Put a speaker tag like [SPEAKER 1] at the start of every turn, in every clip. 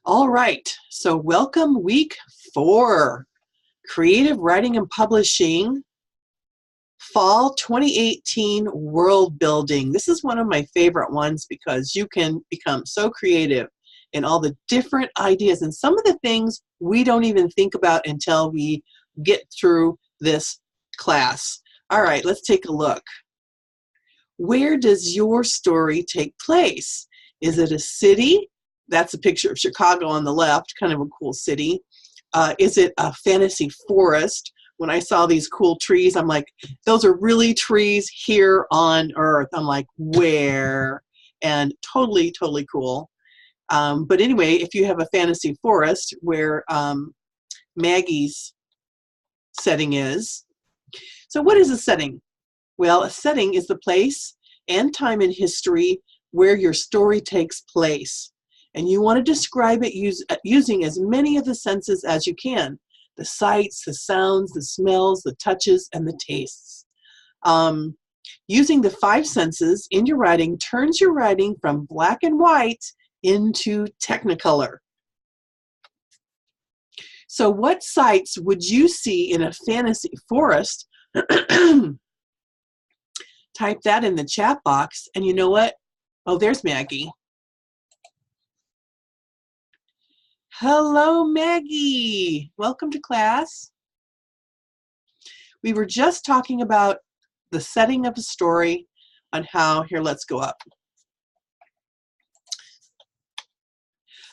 [SPEAKER 1] All right, so welcome week 4, Creative Writing and Publishing, Fall 2018 World Building. This is one of my favorite ones because you can become so creative in all the different ideas and some of the things we don't even think about until we get through this class. All right, let's take a look. Where does your story take place? Is it a city? That's a picture of Chicago on the left, kind of a cool city. Is it a fantasy forest? When I saw these cool trees, I'm like, those are really trees here on Earth. I'm like, where? And totally, totally cool. But anyway, if you have a fantasy forest where Maggie's setting is. So what is a setting? Well, a setting is the place and time in history where your story takes place. And you want to describe it using as many of the senses as you can. The sights, the sounds, the smells, the touches, and the tastes. Using the 5 senses in your writing turns your writing from black and white into technicolor. So what sights would you see in a fantasy forest? Type that in the chat box, and you know what? Oh, there's Maggie. Hello, Maggie. Welcome to class. We were just talking about the setting of a story on how, here, let's go up.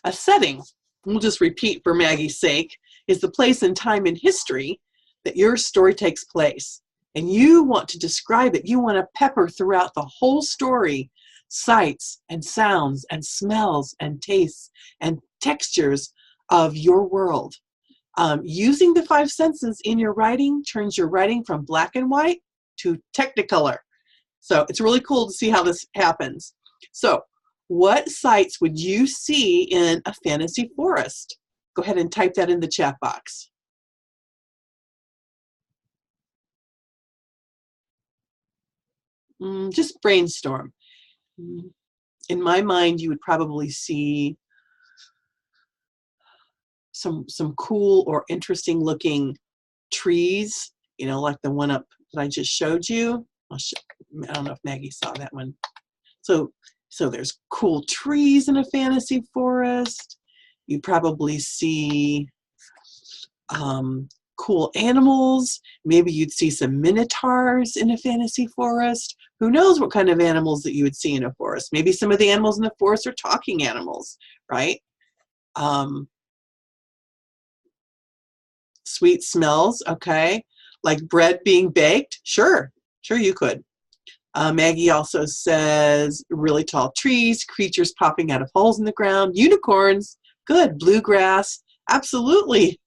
[SPEAKER 1] A setting, we'll just repeat for Maggie's sake, is the place and time in history that your story takes place. And you want to describe it. You want to pepper throughout the whole story sights and sounds and smells and tastes and textures of your world. Using the 5 senses in your writing turns your writing from black and white to technicolor. So it's really cool to see how this happens. So what sights would you see in a fantasy forest? Go ahead and type that in the chat box. Just brainstorm. In my mind, you would probably see some cool or interesting looking trees, you know, like the one up that I just showed you. I don't know if Maggie saw that one. So there's cool trees in a fantasy forest. You probably see cool animals. Maybe you'd see some minotaurs in a fantasy forest. Who knows what kind of animals that you would see in a forest? Maybe some of the animals in the forest are talking animals, right? Sweet smells, okay. Like bread being baked, sure you could. Maggie also says really tall trees, creatures popping out of holes in the ground, unicorns, good, bluegrass, absolutely.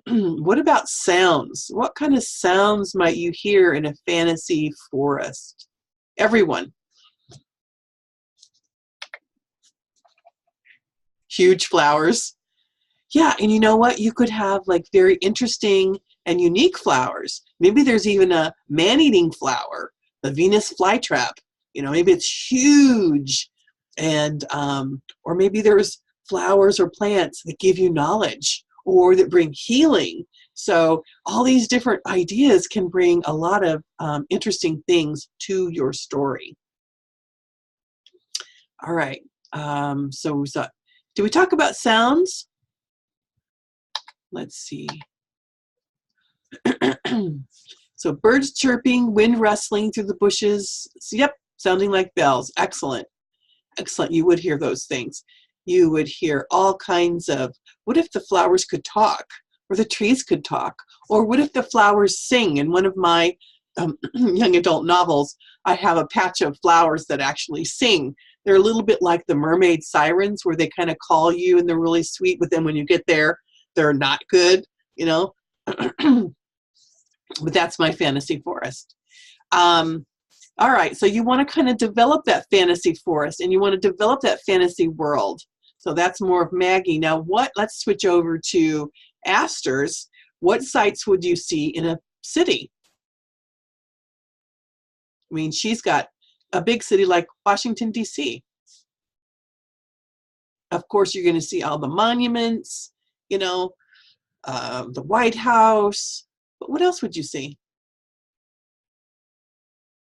[SPEAKER 1] What about sounds? What kind of sounds might you hear in a fantasy forest? Everyone. Huge flowers. Yeah, and you know what? You could have like very interesting and unique flowers. Maybe there's even a man-eating flower, the Venus flytrap. You know, maybe it's huge, and or maybe there's flowers or plants that give you knowledge or that bring healing. So all these different ideas can bring a lot of interesting things to your story. All right. So did we talk about sounds? Let's see. So birds chirping, wind rustling through the bushes. Yep, sounding like bells. Excellent. Excellent. You would hear those things. You would hear all kinds of, what if the flowers could talk? Or the trees could talk? Or what if the flowers sing? In one of my young adult novels, I have a patch of flowers that actually sing. They're a little bit like the mermaid sirens, where they kind of call you and they're really sweet, but then when you get there, they're not good, you know. But that's my fantasy forest. All right, so you want to kind of develop that fantasy forest and you want to develop that fantasy world. So that's more of Maggie. Now let's switch over to Aster's. What sights would you see in a city? I mean, she's got a big city like Washington, D.C. Of course, you're going to see all the monuments, you know, the White House. But what else would you see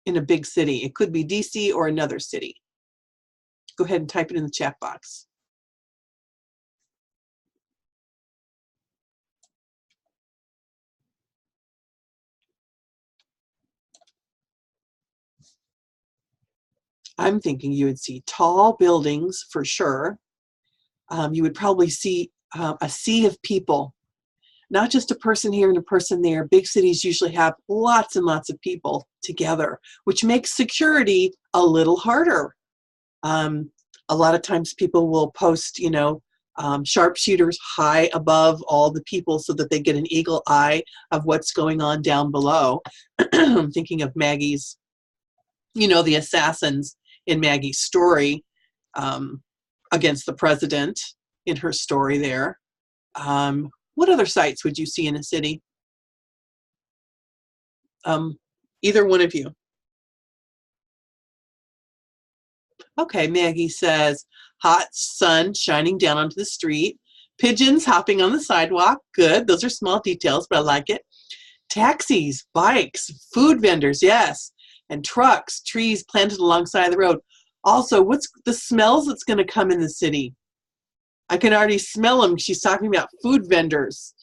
[SPEAKER 1] in a big city? It could be DC or another city. Go ahead and type it in the chat box. I'm thinking you would see tall buildings for sure. You would probably see a sea of people, not just a person here and a person there. Big cities usually have lots and lots of people together, which makes security a little harder. A lot of times people will post, sharpshooters high above all the people so that they get an eagle eye of what's going on down below. I'm thinking of Maggie's, the assassins in Maggie's story against the president in her story there. What other sights would you see in a city? Either one of you. Okay, Maggie says, hot sun shining down onto the street, pigeons hopping on the sidewalk. Good, those are small details, but I like it. Taxis, bikes, food vendors, yes, and trucks, trees planted alongside the road. Also, what's the smells that's going to come in the city? I can already smell them. She's talking about food vendors.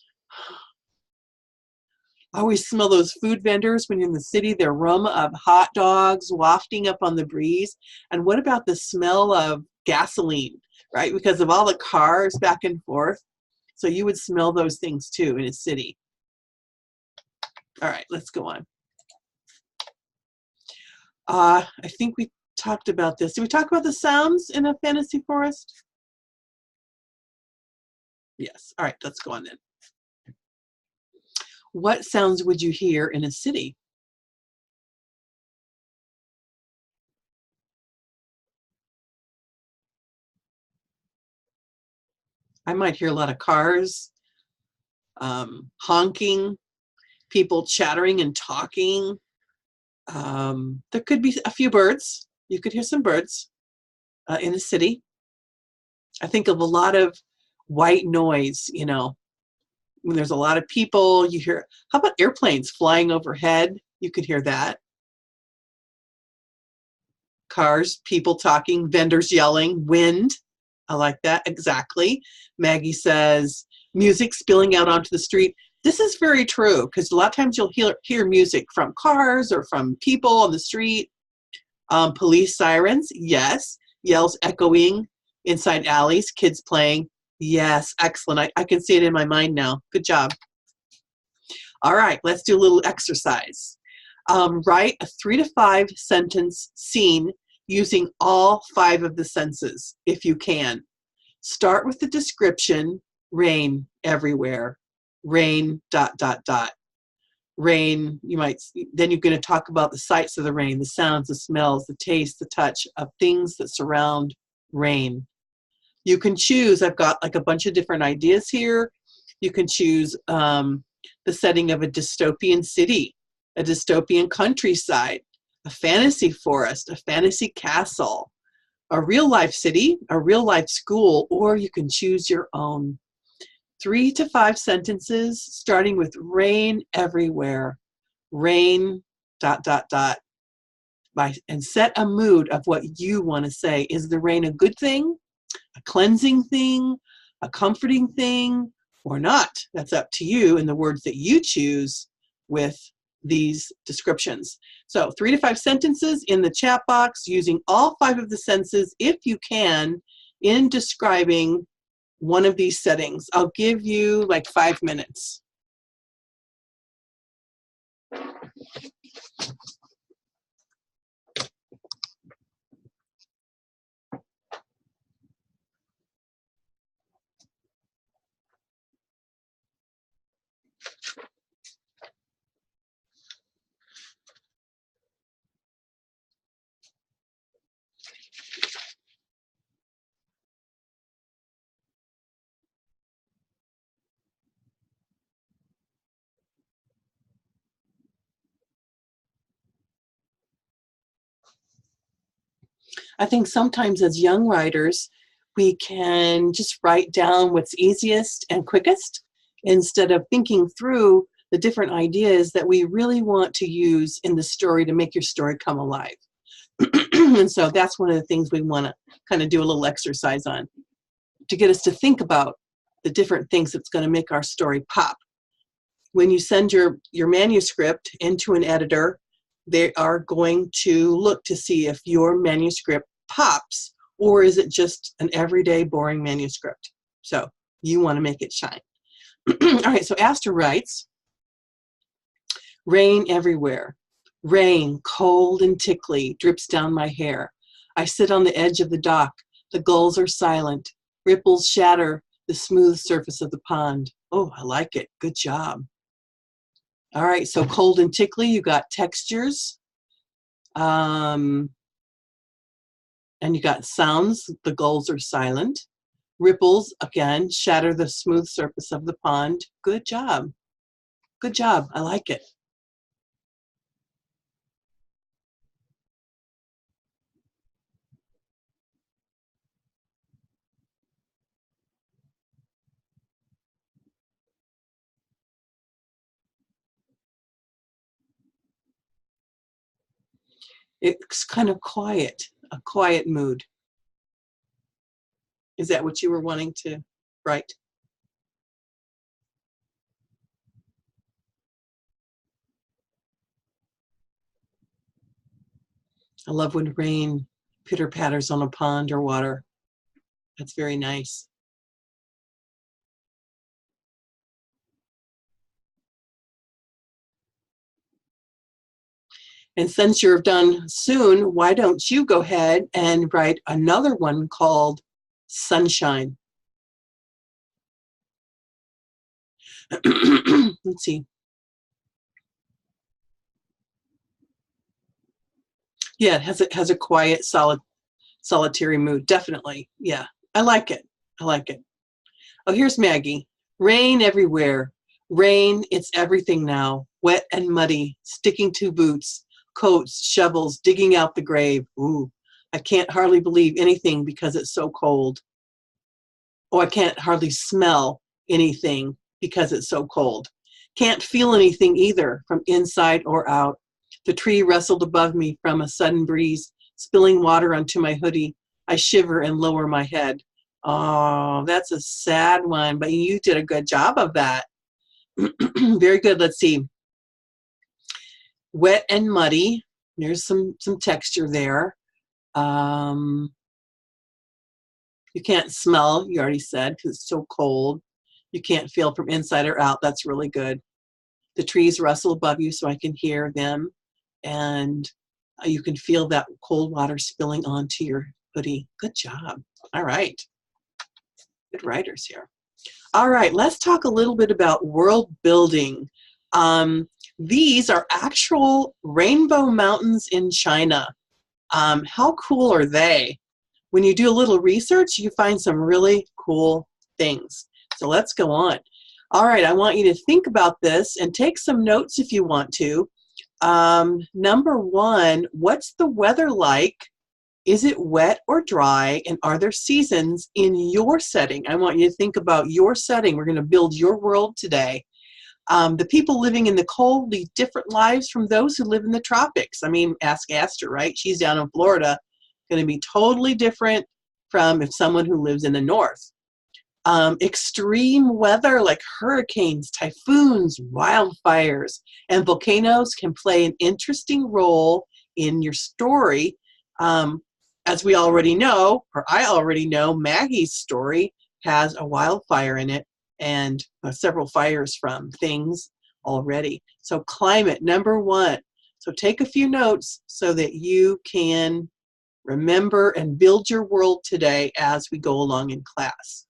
[SPEAKER 1] I always smell those food vendors when you're in the city, the aroma of hot dogs wafting up on the breeze. And what about the smell of gasoline, right? Because of all the cars back and forth. So you would smell those things too in a city. All right, let's go on. I think we talked about this. Did we talk about the sounds in a fantasy forest? Yes. All right, let's go on then. What sounds would you hear in a city? I might hear a lot of cars, honking, people chattering and talking. There could be a few birds. You could hear some birds in a city. I think of a lot of white noise, when there's a lot of people, you hear, how about airplanes flying overhead? You could hear that. Cars, people talking, vendors yelling, wind. I like that, exactly. Maggie says, music spilling out onto the street. This is very true, because a lot of times you'll hear music from cars or from people on the street. Police sirens, yes. Yells echoing inside alleys, kids playing. Yes, excellent. I can see it in my mind now. Good job. All right, let's do a little exercise. Write a 3 to 5 sentence scene using all 5 of the senses, if you can. Start with the description, rain everywhere. Rain, ... Rain, then you're going to talk about the sights of the rain, the sounds, the smells, the taste, the touch of things that surround rain. You can choose, I've got like a bunch of different ideas here. You can choose the setting of a dystopian city, a dystopian countryside, a fantasy forest, a fantasy castle, a real life city, a real life school, or you can choose your own. 3 to 5 sentences starting with rain everywhere. Rain, ... And set a mood of what you want to say. Is the rain a good thing, a cleansing thing, a comforting thing, or not? That's up to you in the words that you choose with these descriptions. So 3 to 5 sentences in the chat box using all 5 of the senses, if you can, in describing one of these settings. I'll give you like 5 minutes. I think sometimes as young writers, We can just write down what's easiest and quickest instead of thinking through the different ideas that we really want to use in the story to make your story come alive. And so that's one of the things we want to kind of do a little exercise on, to get us to think about the different things that's going to make our story pop. When you send your manuscript into an editor, they are going to look to see if your manuscript pops, or is it just an everyday boring manuscript. So you want to make it shine. All right, so Astor writes, rain everywhere. Rain, cold and tickly, drips down my hair. I sit on the edge of the dock. The gulls are silent. Ripples shatter the smooth surface of the pond. Oh, I like it. Good job. All right, so cold and tickly, you got textures. And you got sounds. The gulls are silent. Ripples, again, shatter the smooth surface of the pond. Good job. Good job. I like it. It's kind of quiet, a quiet mood. Is that what you were wanting to write? I love when rain pitter-patters on a pond or water. That's very nice. And since you're done soon, why don't you go ahead and write another one called Sunshine. Let's see. Yeah, it has a quiet, solitary mood. Definitely. Yeah, I like it. I like it. Oh, here's Maggie. Rain everywhere. Rain, it's everything now. Wet and muddy, sticking to boots, coats, shovels, digging out the grave. Ooh, I can't hardly believe anything because it's so cold. Oh, I can't hardly smell anything because it's so cold. Can't feel anything either from inside or out. The tree rustled above me from a sudden breeze, spilling water onto my hoodie. I shiver and lower my head. Oh, that's a sad one, but you did a good job of that. Very good. Let's see. Wet and muddy. There's some texture there. You can't smell, you already said, because it's so cold. You can't feel from inside or out. That's really good. The trees rustle above you so I can hear them. And you can feel that cold water spilling onto your hoodie. Good job. All right. Good writers here. All right, let's talk a little bit about world building. These are actual rainbow mountains in China. How cool are they? When you do a little research, you find some really cool things. So let's go on. All right, I want you to think about this and take some notes if you want to. Number one, what's the weather like? Is it wet or dry? And are there seasons in your setting? I want you to think about your setting. We're going to build your world today. The people living in the cold lead different lives from those who live in the tropics. I mean, ask Astor, right? She's down in Florida. Going to be totally different from if someone who lives in the north. Extreme weather like hurricanes, typhoons, wildfires, and volcanoes can play an interesting role in your story. As we already know, or I already know, Maggie's story has a wildfire in it and several fires from things already. So climate, number one. So take a few notes so that you can remember and build your world today as we go along in class.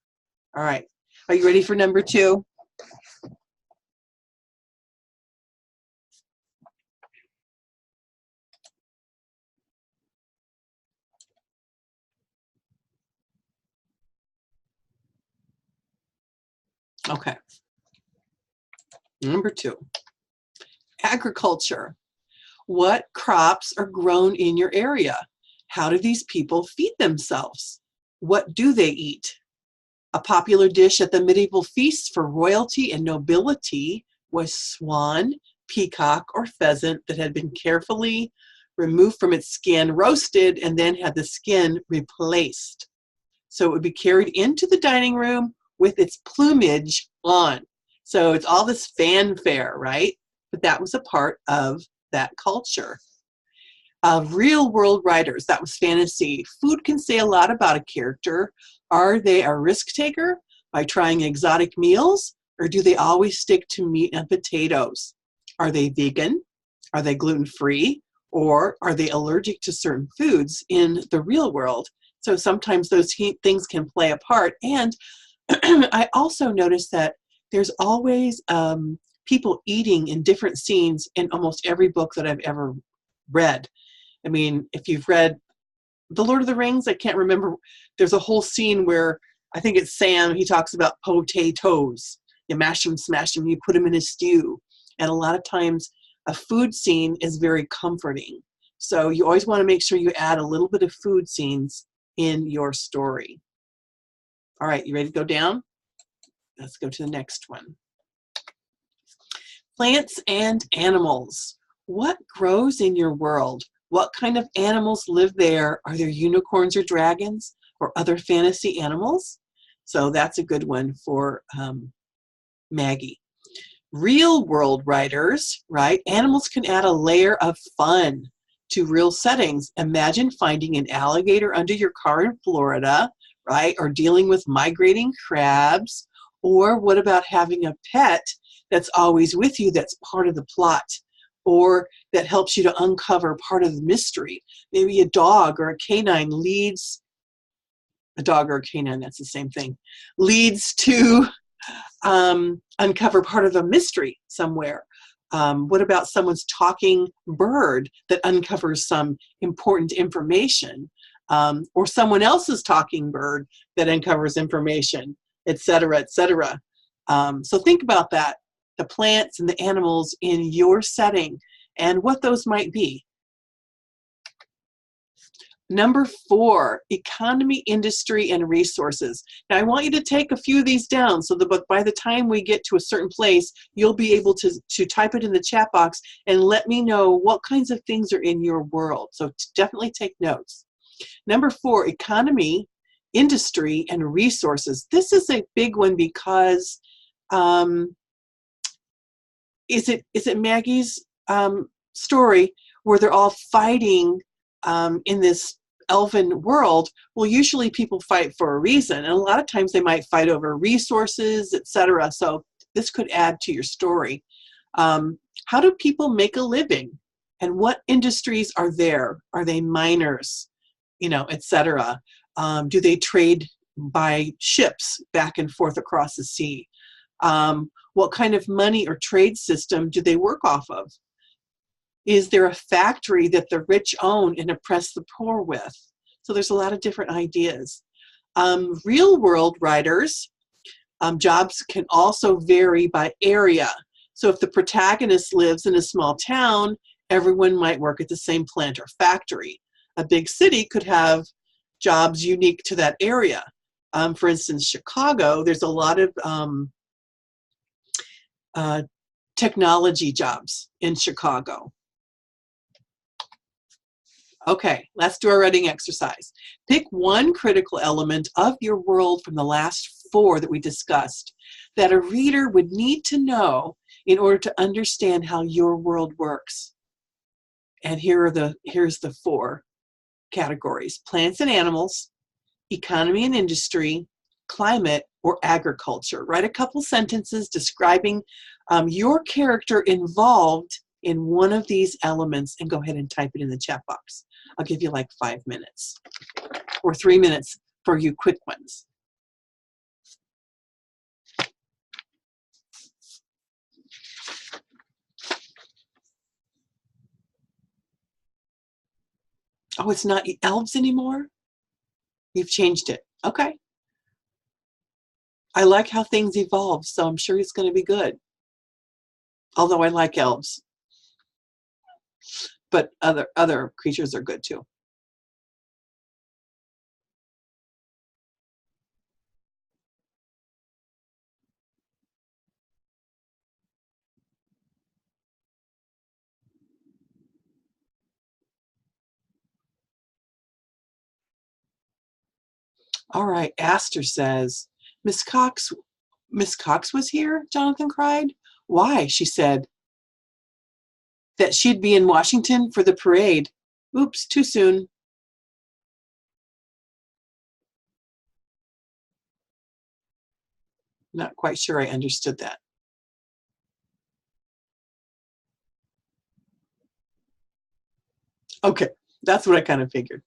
[SPEAKER 1] All right. Are you ready for number two? Okay. Number two, agriculture. What crops are grown in your area? How do these people feed themselves? What do they eat? A popular dish at the medieval feasts for royalty and nobility was swan, peacock, or pheasant that had been carefully removed from its skin, roasted, and then had the skin replaced. So it would be carried into the dining room with its plumage on. So it's all this fanfare, right? But that was a part of that culture. Real world writers, that was fantasy. Food can say a lot about a character. Are they a risk taker by trying exotic meals, or do they always stick to meat and potatoes? Are they vegan? Are they gluten-free? Or are they allergic to certain foods in the real world? So sometimes those things can play a part. And I also noticed that there's always people eating in different scenes in almost every book that I've ever read. I mean, if you've read The Lord of the Rings, I can't remember. There's a whole scene where I think it's Sam, he talks about potatoes. You mash them, smash them, you put them in a stew. And a lot of times a food scene is very comforting. So you always want to make sure you add a little bit of food scenes in your story. All right, you ready to go down? Let's go to the next one. Plants and animals. What grows in your world? What kind of animals live there? Are there unicorns or dragons or other fantasy animals? So that's a good one for Maggie. Real world writers, right? Animals can add a layer of fun to real settings. Imagine finding an alligator under your car in Florida, right? Or dealing with migrating crabs. Or what about having a pet that's always with you that's part of the plot, or that helps you to uncover part of the mystery? Maybe a dog or a canine leads, a dog or a canine, that's the same thing, leads to uncover part of a mystery somewhere. What about someone's talking bird that uncovers some important information? Or someone else's talking bird that uncovers information, etc., etc. So think about that, the plants and the animals in your setting and what those might be. Number 4, economy, industry, and resources. Now I want you to take a few of these down so that by the time we get to a certain place, you'll be able to type it in the chat box and let me know what kinds of things are in your world. So definitely take notes. Number 4, economy, industry, and resources. This is a big one because is it Maggie's story where they're all fighting in this elven world? Well, usually people fight for a reason, and a lot of times they might fight over resources, etc. So this could add to your story. How do people make a living, and what industries are there? Are they miners, etc.? Do they trade by ships back and forth across the sea? What kind of money or trade system do they work off of? Is there a factory that the rich own and oppress the poor with? So there's a lot of different ideas. Real world writers, jobs can also vary by area. So if the protagonist lives in a small town, everyone might work at the same plant or factory. A big city could have jobs unique to that area. For instance, Chicago, there's a lot of technology jobs in Chicago. Okay, let's do our writing exercise. Pick one critical element of your world from the last 4 that we discussed that a reader would need to know in order to understand how your world works. And here's the 4 categories: plants and animals, economy and industry, climate, or agriculture. Write a couple sentences describing your character involved in one of these elements and go ahead and type it in the chat box. I'll give you like 5 minutes or 3 minutes for you quick ones. Oh, it's not elves anymore? You've changed it. Okay. I like how things evolve, so I'm sure it's going to be good. Although I like elves. But other creatures are good too. All right, Astor says, Miss Cox was here, Jonathan cried. Why? She said that she'd be in Washington for the parade. Oops, too soon. Not quite sure I understood that. Okay, that's what I kind of figured.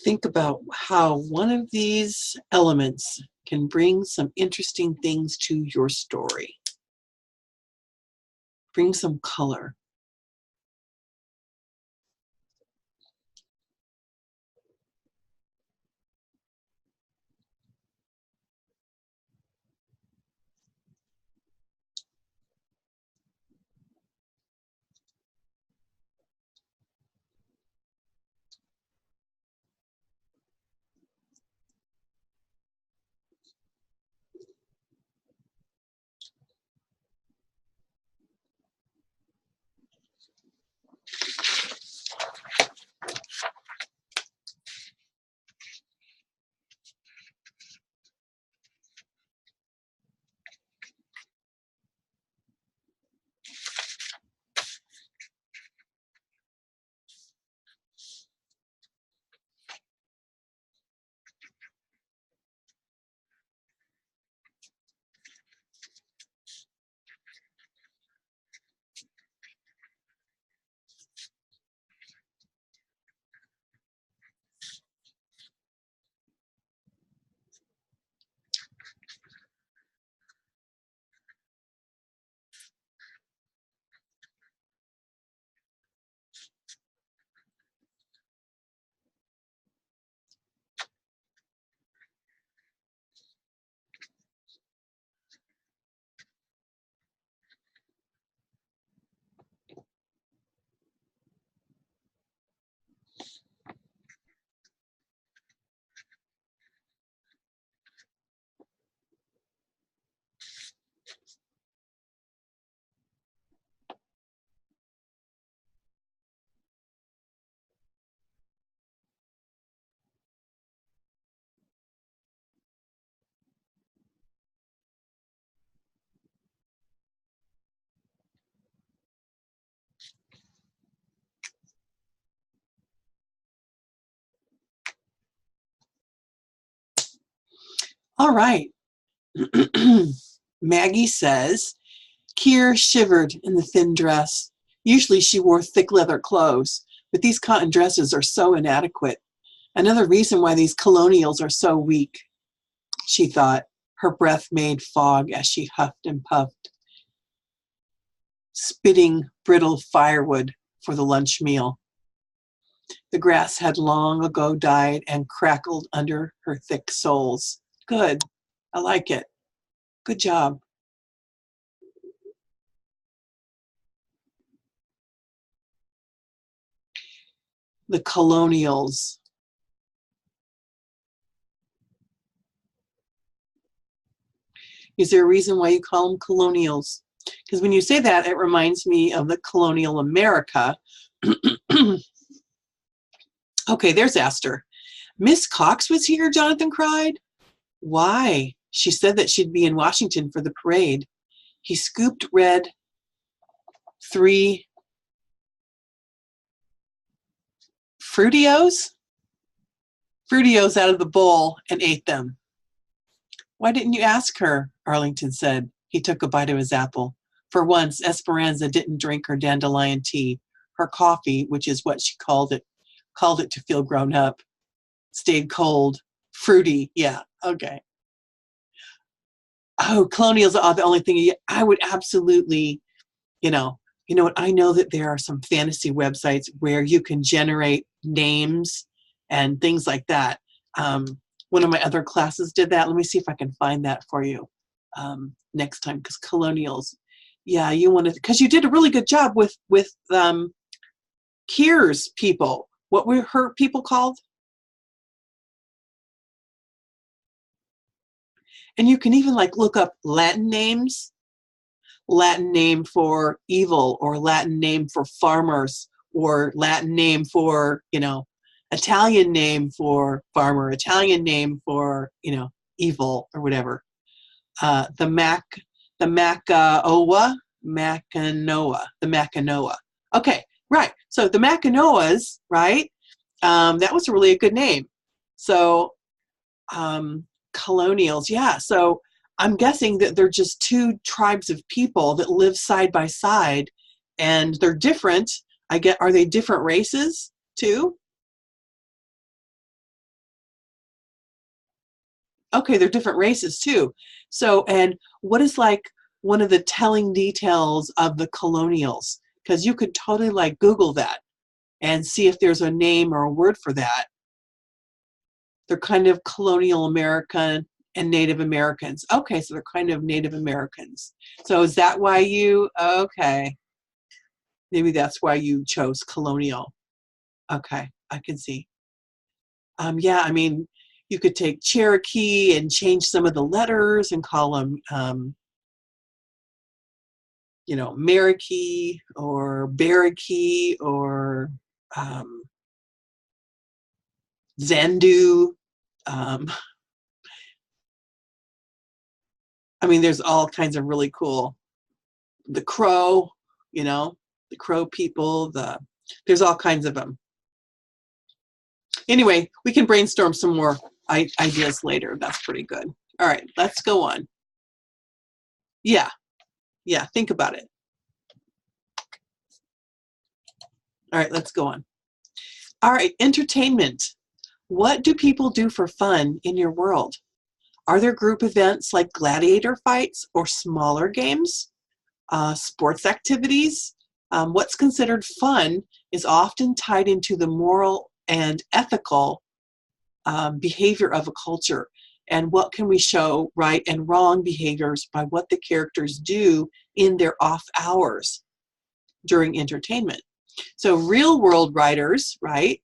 [SPEAKER 1] Think about how one of these elements can bring some interesting things to your story. Bring some color. All right. Maggie says, Kier shivered in the thin dress. Usually she wore thick leather clothes, but these cotton dresses are so inadequate. Another reason why these colonials are so weak, she thought. Her breath made fog as she huffed and puffed, spitting brittle firewood for the lunch meal. The grass had long ago died and crackled under her thick soles. Good. I like it. Good job. The colonials. Is there a reason why you call them colonials? Because when you say that, it reminds me of the colonial America. Okay, there's Astor. Miss Cox was here, Jonathan cried. Why? She said that she'd be in Washington for the parade. He scooped red 3 Fruitios out of the bowl and ate them. Why didn't you ask her? Arlington said. He took a bite of his apple. For once, Esperanza didn't drink her dandelion tea. her coffee, which is what she called it to feel grown up, stayed cold, fruity. Yeah, okay. Oh, colonials are the only thing I would absolutely, you know, what, I know that there are some fantasy websites where you can generate names and things like that. One of my other classes did that. Let me see if I can find that for you next time, because colonials, yeah, you want to, because you did a really good job with Keir's people. What were her people called? And you can even like look up Latin names, Latin name for evil, or Latin name for farmers, or Latin name for, Italian name for farmer, Italian name for, evil, or whatever. The Mackinawa. Okay, right. So the Mackinawas, right? That was really a good name. So colonials, yeah. So I'm guessing that they're just two tribes of people that live side by side, and they're different. Are they different races too? Okay, they're different races too. So, and what is like one of the telling details of the colonials? Because you could totally like Google that and see if there's a name or a word for that. They're kind of colonial American and Native Americans. Okay, so they're kind of Native Americans. So is that why okay. Maybe that's why you chose colonial. Okay, I can see. Yeah, I mean, you could take Cherokee and change some of the letters and call them, Marikee or Barakee or Zandu. Um, I mean, there's all kinds of really cool. The Crow, the Crow people. There's all kinds of them. Anyway, we can brainstorm some more ideas later. That's pretty good. All right, let's go on. Yeah, think about it. All right, let's go on. All right, entertainment. What do people do for fun in your world? Are there group events like gladiator fights or smaller games? Sports activities? What's considered fun is often tied into the moral and ethical behavior of a culture. And what can we show right and wrong behaviors by what the characters do in their off hours during entertainment? So real world writers, right?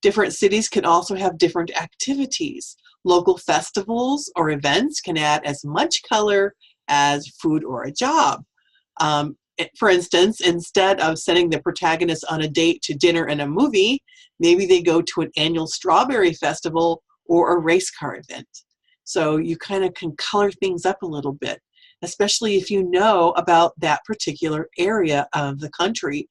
[SPEAKER 1] Different cities can also have different activities. Local festivals or events can add as much color as food or a job. For instance, instead of sending the protagonist on a date to dinner and a movie, maybe they go to an annual strawberry festival or a race car event. So you kind of can color things up a little bit, especially if you know about that particular area of the country.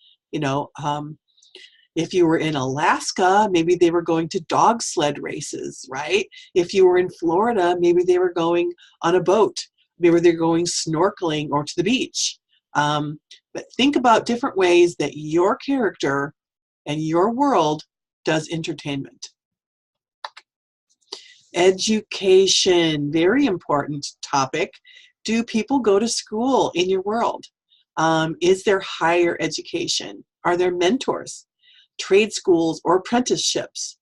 [SPEAKER 1] If you were in Alaska, maybe they were going to dog sled races, right? If you were in Florida, maybe they were going on a boat. Maybe they're going snorkeling or to the beach. But think about different ways that your character and your world does entertainment. Education, very important topic. Do people go to school in your world? Is there higher education? Are there mentors, trade schools, or apprenticeships?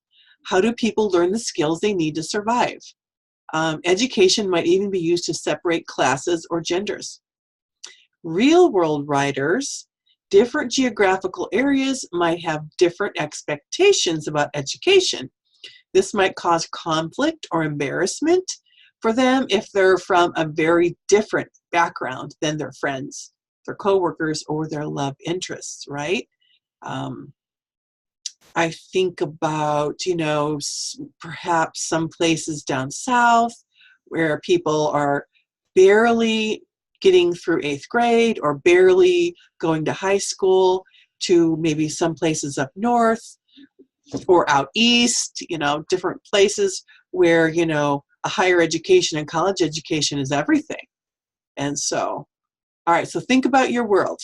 [SPEAKER 1] How do people learn the skills they need to survive? Education might even be used to separate classes or genders. Real world writers, different geographical areas might have different expectations about education. This might cause conflict or embarrassment for them if they're from a very different background than their friends, their coworkers, or their love interests, right? I think about, perhaps some places down south where people are barely getting through 8th grade or barely going to high school, to maybe some places up north or out east, different places where, a higher education and college education is everything. And so, all right, so think about your world.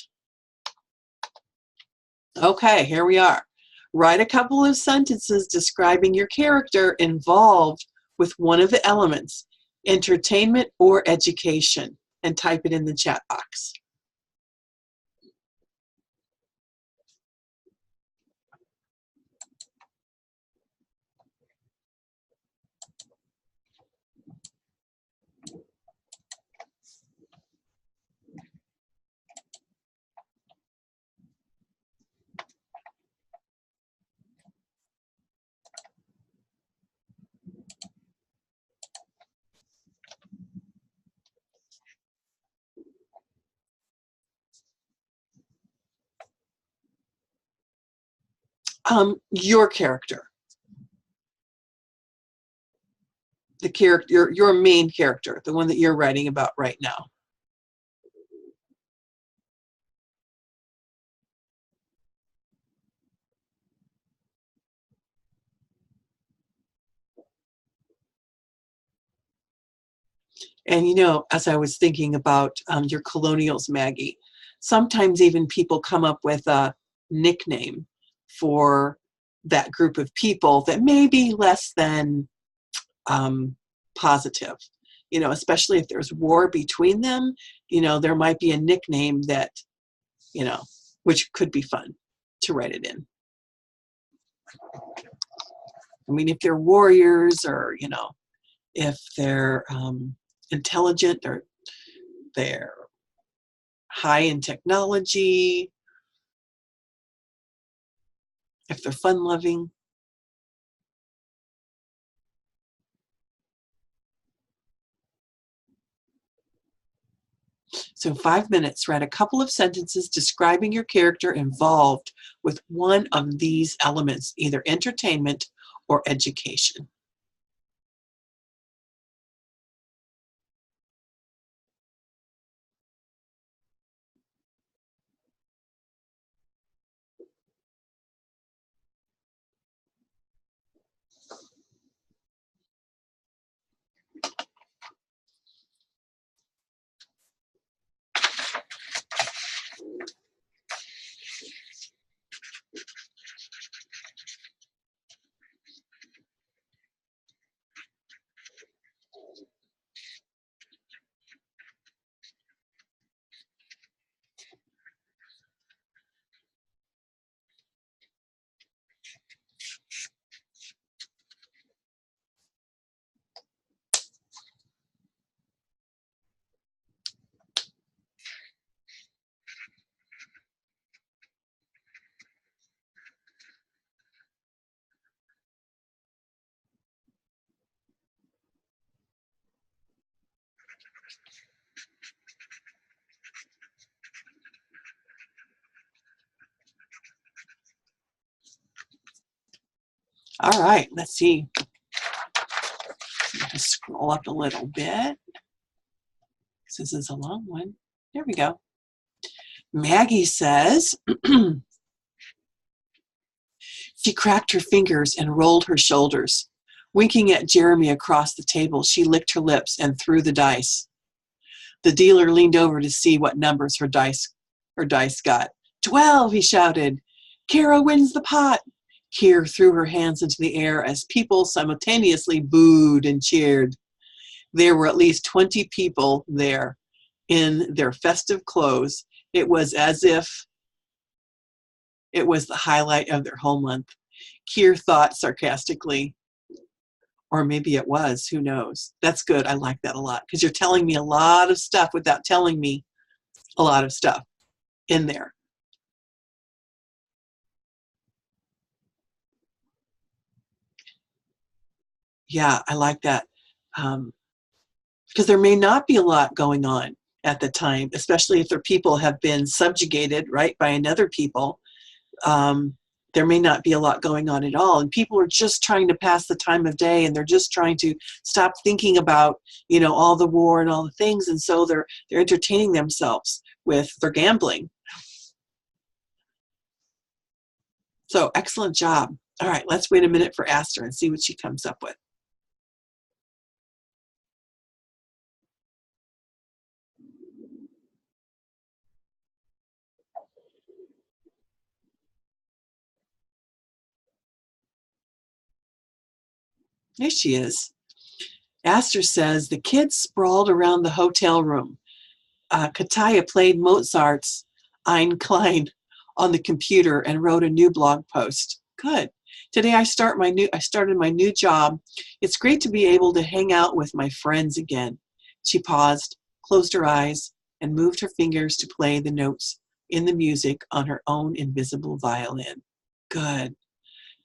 [SPEAKER 1] Okay, here we are. Write a couple of sentences describing your character involved with one of the elements, entertainment or education, and type it in the chat box. Your character, the character, your main character, the one that you're writing about right now. And you know, as I was thinking about your colonials, Maggie, sometimes even people come up with a nickname for that group of people that may be less than positive. You know, especially if there's war between them, you know, there might be a nickname that, you know, which could be fun to write it in. I mean, if they're warriors or, you know, if they're intelligent or they're high in technology, if they're fun loving. So 5 minutes, write a couple of sentences describing your character involved with one of these elements, either entertainment or education. All right, let's see. Just scroll up a little bit. This is a long one. There we go. Maggie says, she cracked her fingers and rolled her shoulders. Winking at Jeremy across the table, she licked her lips and threw the dice. The dealer leaned over to see what numbers her dice got. 12, he shouted. Kara wins the pot. Keir threw her hands into the air as people simultaneously booed and cheered. There were at least 20 people there in their festive clothes. It was as if it was the highlight of their whole month. Keir thought sarcastically, or maybe it was, who knows. That's good. I like that a lot because you're telling me a lot of stuff without telling me a lot of stuff in there. Yeah, I like that. Because there may not be a lot going on at the time, especially if their people have been subjugated, right, by another people. There may not be a lot going on at all, and people are just trying to pass the time of day, and they're just trying to stop thinking about, you know, all the war and all the things, and so they're entertaining themselves with their gambling. So excellent job. All right, let's wait a minute for Aster and see what she comes up with. There she is. Aster says, the kids sprawled around the hotel room. Kataya played Mozart's Ein Klein on the computer and wrote a new blog post. Good. Today I started my new job. It's great to be able to hang out with my friends again. She paused, closed her eyes, and moved her fingers to play the notes in the music on her own invisible violin. Good.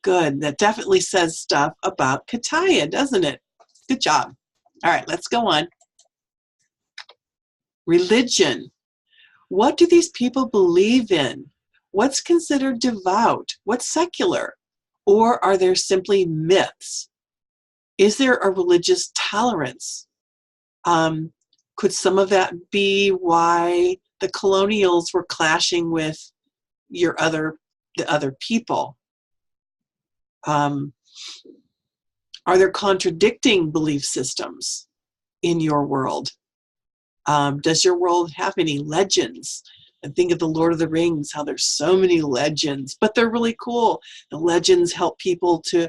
[SPEAKER 1] Good. That definitely says stuff about Kataya, doesn't it? Good job. All right, let's go on. Religion. What do these people believe in? What's considered devout? What's secular? Or are there simply myths? Is there a religious tolerance? Could some of that be why the colonials were clashing with the other people? Are there contradicting belief systems in your world? Does your world have any legends? And think of the Lord of the Rings, how there's so many legends, but they're really cool. The legends help people to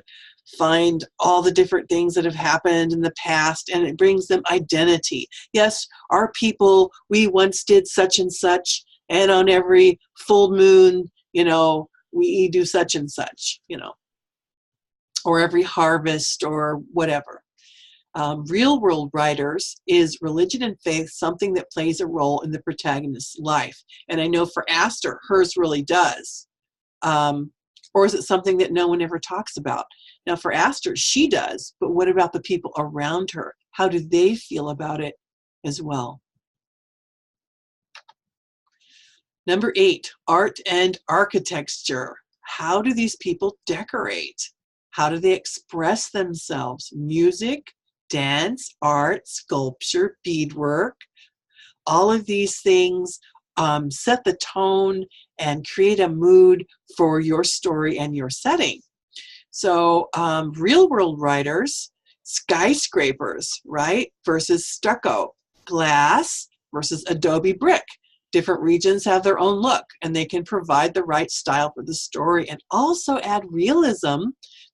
[SPEAKER 1] find all the different things that have happened in the past, and it brings them identity. Yes, our people, we once did such and such, and on every full moon, we do such and such, or every harvest or whatever. Real world writers, is religion and faith something that plays a role in the protagonist's life? And I know for Aster, hers really does. Or is it something that no one ever talks about? Now for Aster, she does, but what about the people around her? How do they feel about it as well? Number 8, art and architecture. How do these people decorate? How do they express themselves? Music, dance, art, sculpture, beadwork. All of these things set the tone and create a mood for your story and your setting. So real world writers, skyscrapers, right, versus stucco, glass versus adobe brick. Different regions have their own look, and they can provide the right style for the story and also add realism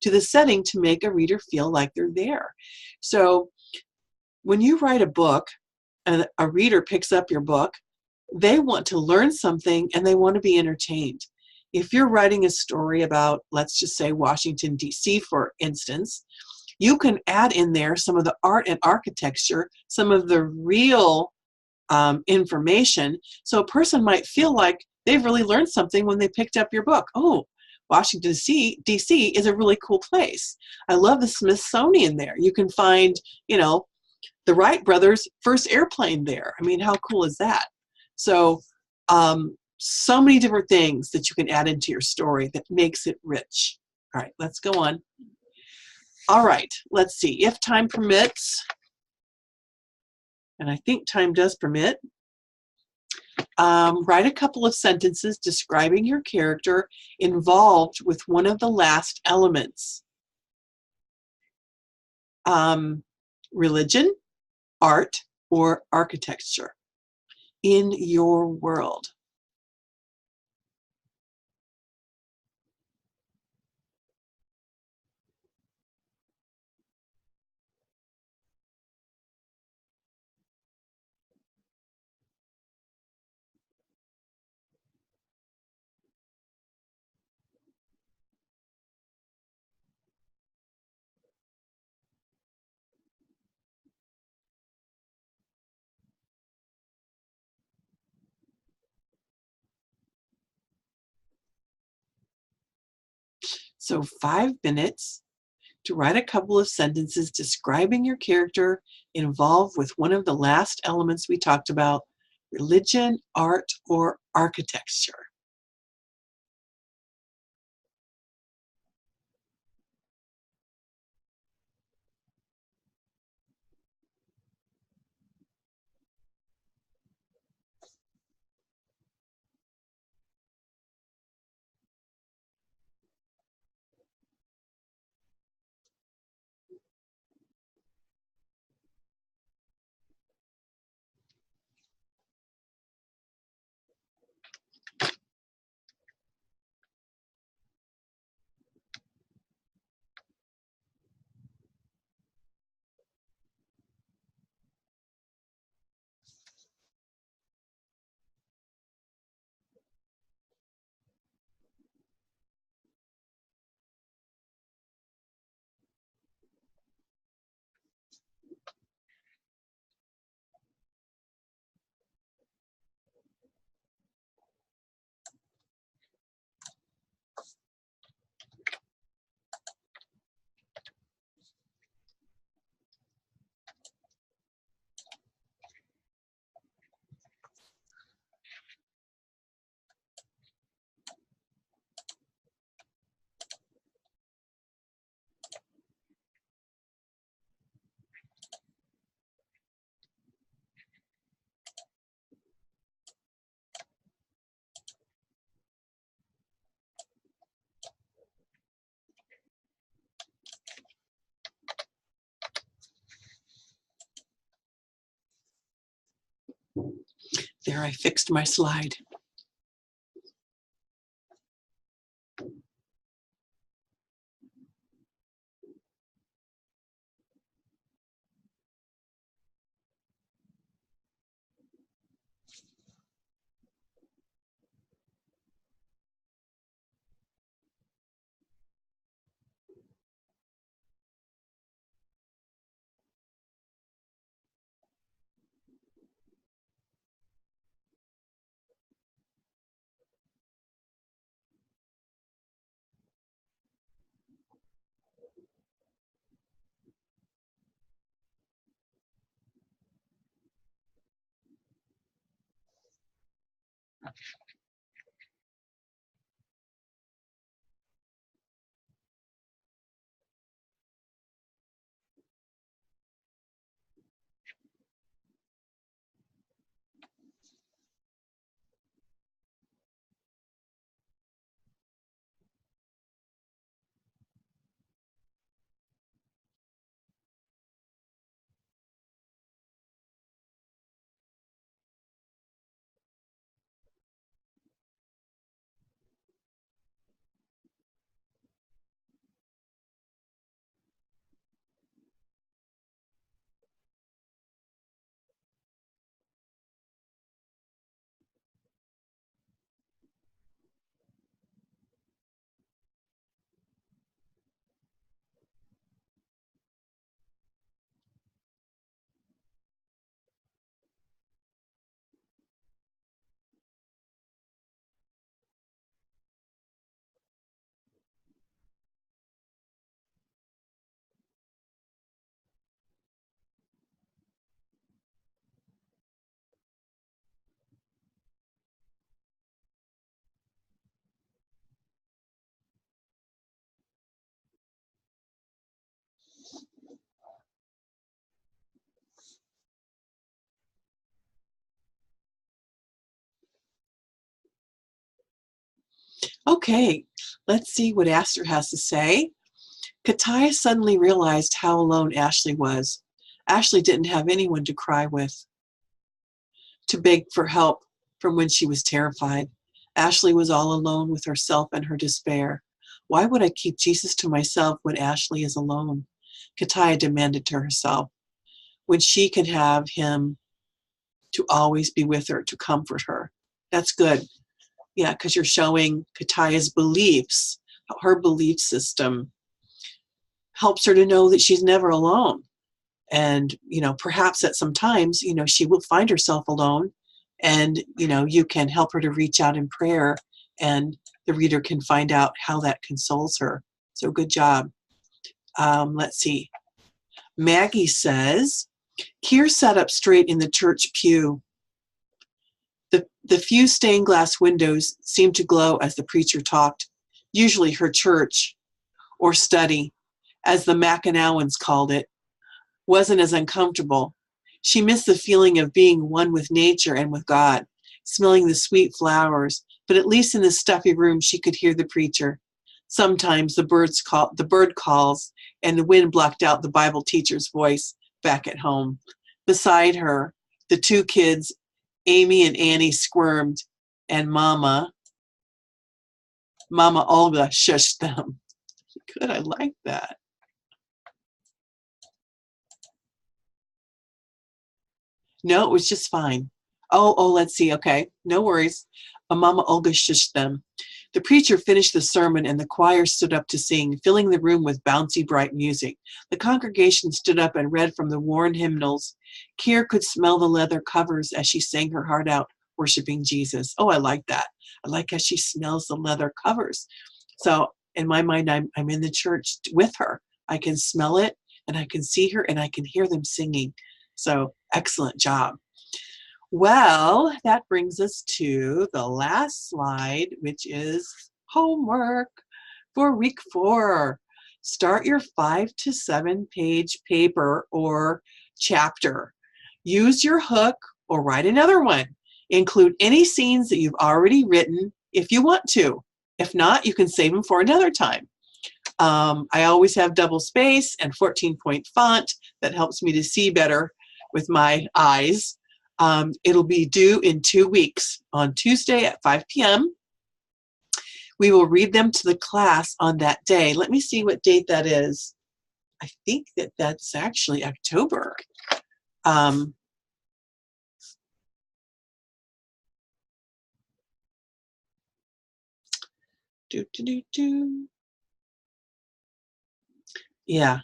[SPEAKER 1] to the setting to make a reader feel like they're there. So when you write a book and a reader picks up your book, they want to learn something and they want to be entertained. If you're writing a story about, let's just say, Washington, D.C., for instance, you can add in there some of the art and architecture, some of the real information. So a person might feel like they've really learned something when they picked up your book. Oh, Washington, D.C. is a really cool place. I love the Smithsonian there. You can find, the Wright brothers' first airplane there. I mean, how cool is that? So, so many different things that you can add into your story that makes it rich. All right, let's go on. All right, let's see. If time permits, and I think time does permit, write a couple of sentences describing your character involved with one of the last elements. Religion, art, or architecture in your world. So 5 minutes to write a couple of sentences describing your character involved with one of the last elements we talked about: religion, art, or architecture. There, I fixed my slide. Okay, let's see what Aster has to say. Kataya suddenly realized how alone Ashley was. Ashley didn't have anyone to cry with, to beg for help from when she was terrified. Ashley was all alone with herself and her despair. Why would I keep Jesus to myself when Ashley is alone? Kataya demanded to herself, when she could have him to always be with her, to comfort her. That's good. Yeah, because you're showing Kataya's beliefs, how her belief system helps her to know that she's never alone. And, perhaps at some times, she will find herself alone, and, you can help her to reach out in prayer, and the reader can find out how that consoles her. So good job. Let's see. Maggie says, Keir sat up straight in the church pew. The few stained glass windows seemed to glow as the preacher talked. Usually her church, or study, as the McAnowans called it, wasn't as uncomfortable. She missed the feeling of being one with nature and with God, smelling the sweet flowers, but at least in the stuffy room she could hear the preacher. Sometimes the bird calls, and the wind blocked out the Bible teacher's voice back at home. Beside her, the two kids, Amy and Annie, squirmed, and Mama Olga shushed them. Good, I like that. No, it was just fine. Oh, let's see. Okay, no worries. Mama Olga shushed them. The preacher finished the sermon and the choir stood up to sing, filling the room with bouncy, bright music. The congregation stood up and read from the worn hymnals. Keir could smell the leather covers as she sang her heart out, worshiping Jesus. Oh, I like that. I like how she smells the leather covers. So in my mind, I'm in the church with her. I can smell it, and I can see her, and I can hear them singing. So excellent job. Well, that brings us to the last slide, which is homework for week 4. Start your 5 to 7 page paper or chapter. Use your hook or write another one. Include any scenes that you've already written if you want to. If not, you can save them for another time. I always have double space and 14-point font that helps me to see better with my eyes. It'll be due in 2 weeks on Tuesday at 5 p.m. We will read them to the class on that day. Let me see what date that is. I think that that's actually October. Yeah,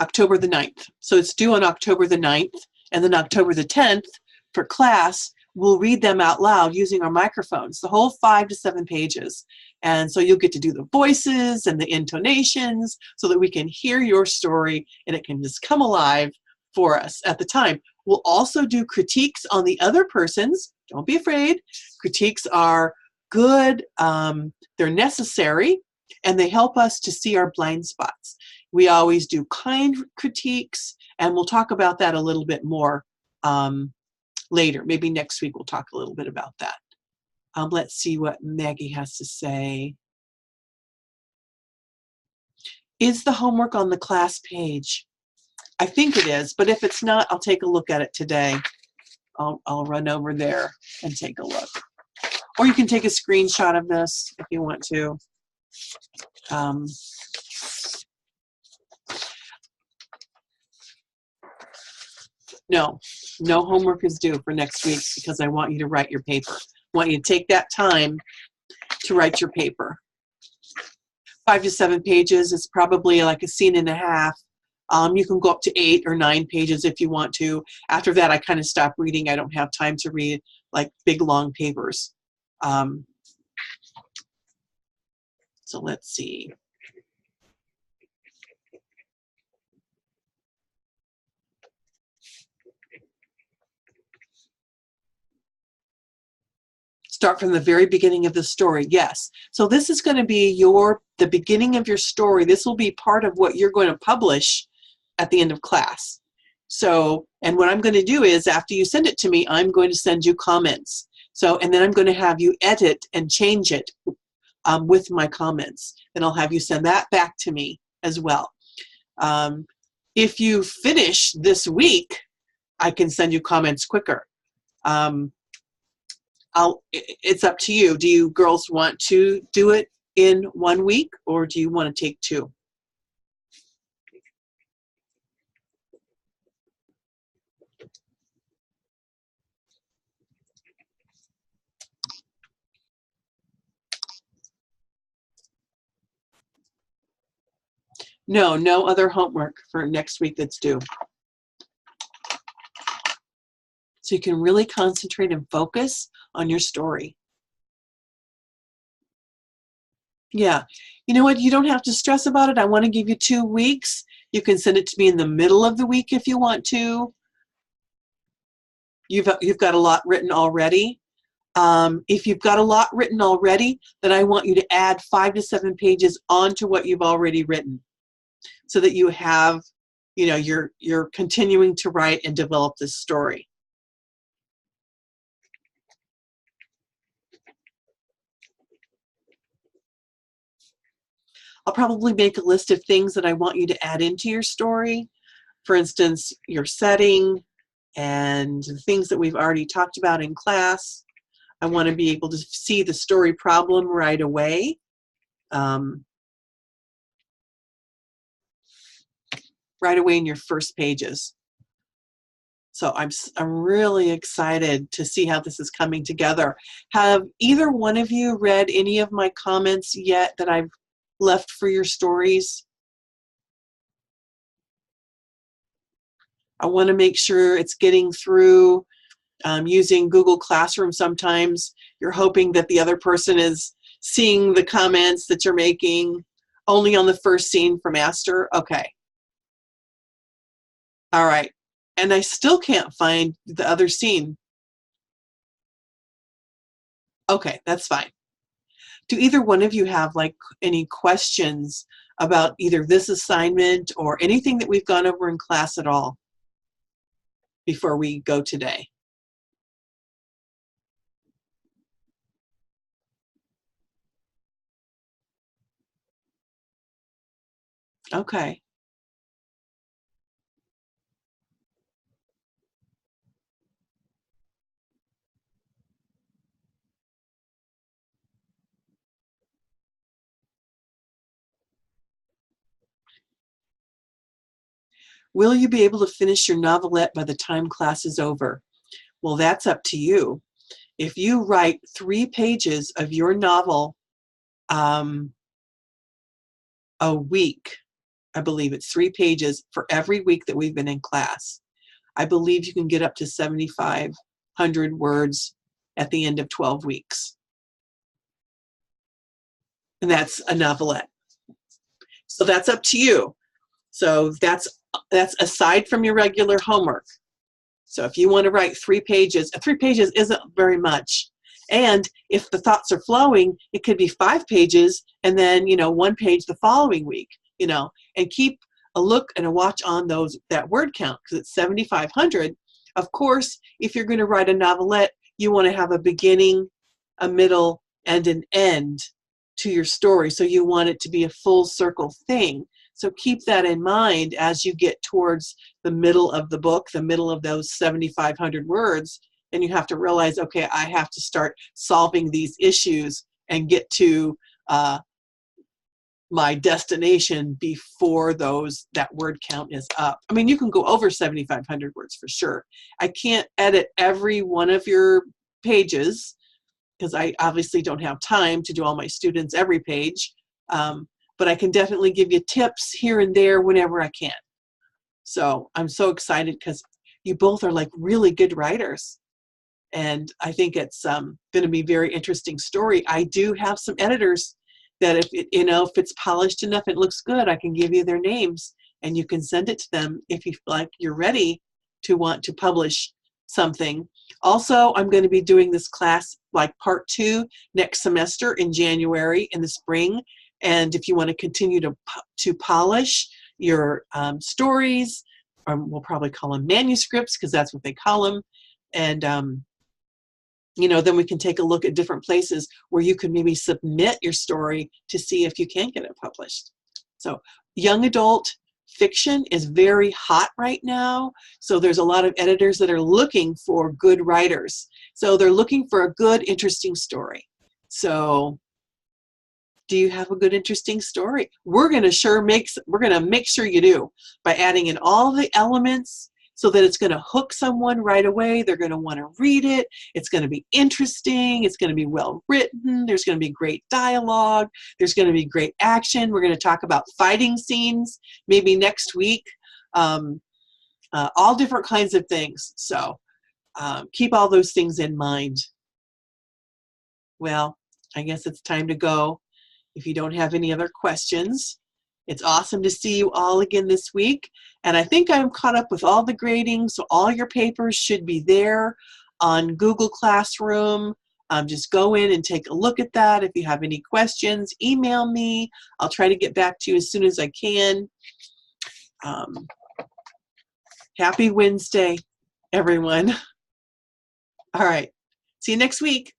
[SPEAKER 1] October the 9th. So it's due on October the 9th, and then October the 10th for class, we'll read them out loud using our microphones, the whole 5 to 7 pages. And so you'll get to do the voices and the intonations so that we can hear your story and it can just come alive for us at the time. We'll also do critiques on the other persons. Don't be afraid. Critiques are good, they're necessary, and they help us to see our blind spots. We always do kind critiques, and we'll talk about that a little bit more later. Maybe next week we'll talk a little bit about that. Let's see what Maggie has to say. Is the homework on the class page? I think it is, but if it's not, I'll take a look at it today. I'll run over there and take a look. Or you can take a screenshot of this if you want to. No homework is due for next week because I want you to write your paper. I want you to take that time to write your paper. 5 to 7 pages is probably like a scene and a half. You can go up to 8 or 9 pages if you want to. After that, I kind of stop reading. I don't have time to read like big, long papers. So let's see. Start from the very beginning of the story. Yes. So this is going to be the beginning of your story. This will be part of what you're going to publish at the end of class. So, and what I'm going to do is after you send it to me, I'm going to send you comments. So, and then I'm going to have you edit and change it with my comments. And I'll have you send that back to me as well. If you finish this week, I can send you comments quicker. It's up to you. Do you girls want to do it in 1 week, or do you want to take 2? No other homework for next week that's due. So you can really concentrate and focus on your story. Yeah. You know what? You don't have to stress about it. I want to give you 2 weeks. You can send it to me in the middle of the week if you want to. You've got a lot written already. If you've got a lot written already, then I want you to add 5 to 7 pages onto what you've already written so that you have, you know, you're continuing to write and develop this story. I'll probably make a list of things that I want you to add into your story. For instance, your setting and the things that we've already talked about in class. I want to be able to see the story problem right away. Right away in your first pages. So I'm really excited to see how this is coming together. Have either one of you read any of my comments yet that I've left for your stories? I want to make sure it's getting through. Using Google Classroom, sometimes you're hoping that the other person is seeing the comments that you're making only on the first scene from Master. Okay. All right. And I still can't find the other scene. Okay, that's fine. Do either one of you have like any questions about either this assignment or anything that we've gone over in class at all before we go today? Okay. Will you be able to finish your novelette by the time class is over? Well, that's up to you. If you write 3 pages of your novel a week, I believe it's 3 pages for every week that we've been in class, I believe you can get up to 7,500 words at the end of 12 weeks. And that's a novelette. So that's up to you. So that's aside from your regular homework. So if you want to write 3 pages, 3 pages isn't very much. And if the thoughts are flowing, it could be 5 pages and then, 1 page the following week, and keep a look and a watch on that word count, because it's 7,500. Of course, if you're going to write a novelette, you want to have a beginning, a middle, and an end to your story. So you want it to be a full circle thing. So keep that in mind as you get towards the middle of the book, the middle of those 7,500 words, and you have to realize, okay, I have to start solving these issues and get to my destination before that word count is up. I mean, you can go over 7,500 words for sure. I can't edit every one of your pages because I obviously don't have time to do all my students every page. But I can definitely give you tips here and there whenever I can. So I'm so excited because you both are like really good writers. And I think it's going to be a very interesting story. I do have some editors that if it's polished enough, it looks good, I can give you their names and you can send it to them if you feel like you're ready to want to publish something. Also, I'm going to be doing this class like part 2 next semester in January in the spring. And if you want to continue to polish your stories, we'll probably call them manuscripts because that's what they call them. And, then we can take a look at different places where you can maybe submit your story to see if you can get it published. So young adult fiction is very hot right now. So there's a lot of editors that are looking for good writers. So they're looking for a good, interesting story. So do you have a good, interesting story? We're going to make sure you do by adding in all the elements so that it's going to hook someone right away. They're going to want to read it. It's going to be interesting. It's going to be well written. There's going to be great dialogue. There's going to be great action. We're going to talk about fighting scenes maybe next week. All different kinds of things. So keep all those things in mind. Well, I guess it's time to go. If you don't have any other questions, it's awesome to see you all again this week. And I think I'm caught up with all the grading, so all your papers should be there on Google Classroom. Just go in and take a look at that. If you have any questions, email me. I'll try to get back to you as soon as I can. Happy Wednesday, everyone. All right. See you next week.